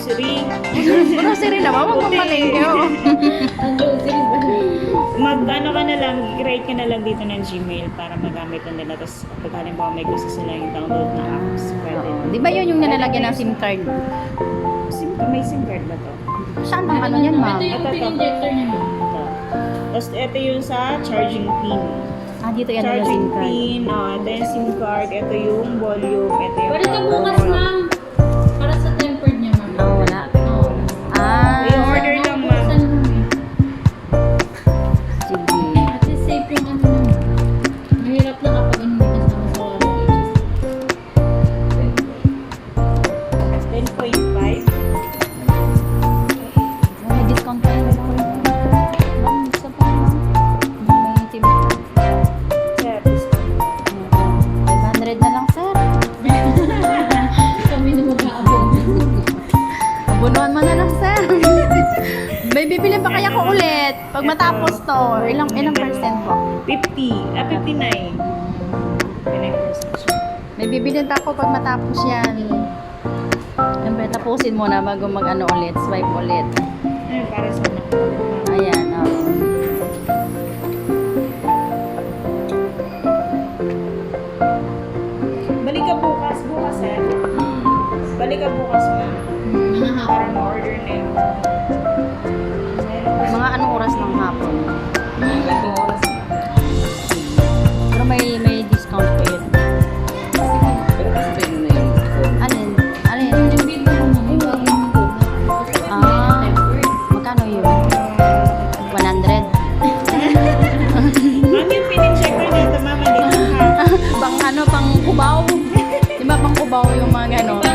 grocery. Grocery naman, huwag mong malengke. Ang groceries ba? Mag-ano ka na lang, create ka na lang dito ng Gmail para magamit na nila. Tapos pag halimbawa may gusto sila yung download na apps, pwede. Di ba yun yung nilalagyan ng SIM card? May SIM card ba to? Saan bang ano yan, ma'am? Ito yung Ito. pin-injector niya, ma'am. Ito. Tapos ito yung sa charging pin. Ah, dito yan yung Charging SIM card. pin, ito yung SIM card, ito yung volume, ito yung Pwede ka bukas, ma'am. Para sa tempered niya, ma'am. Ah, wala. Oo. Ah, I-order lang, ma'am. Buksan mo, ma'am. sige. At least safe yung ano niya, ma'am. Mahirap na kapag hindi kasama sa warranty. 10.5. May discount pa yun. Ma'am, isa pa. May SIM card. Sir, 500 na lang, sir. Kami na mag-aabog. Abunuan mo na lang, sir. May bibili pa kaya ko ulit pag matapos to. Ilang percent po? 50. 59. 59% siya. May bibili pa ako pag matapos yan. Siyempre, tapusin mo na bago mag-ano ulit, swipe ulit. Ayun, para sa anak ko. Ayan, oo. Balik ka bukas, sir. Balik ka bukas, ma'am. Mga hapon. Para ma-order na yun. Mga anong oras ng hapon? Mga ganitong oras. Pero may discount pa yun. Pero kasi tayo na yung phone. Alin? Alin? Yung dito mo, ma'am. Yung bagay mo po. Kasi Ah. tempered. Magkano yun? 100? Ma'am, yung pin-check ko dito, mama, dito ha. Pang ano, pang kubaw? Di ba pang kubaw yung mga gano'n?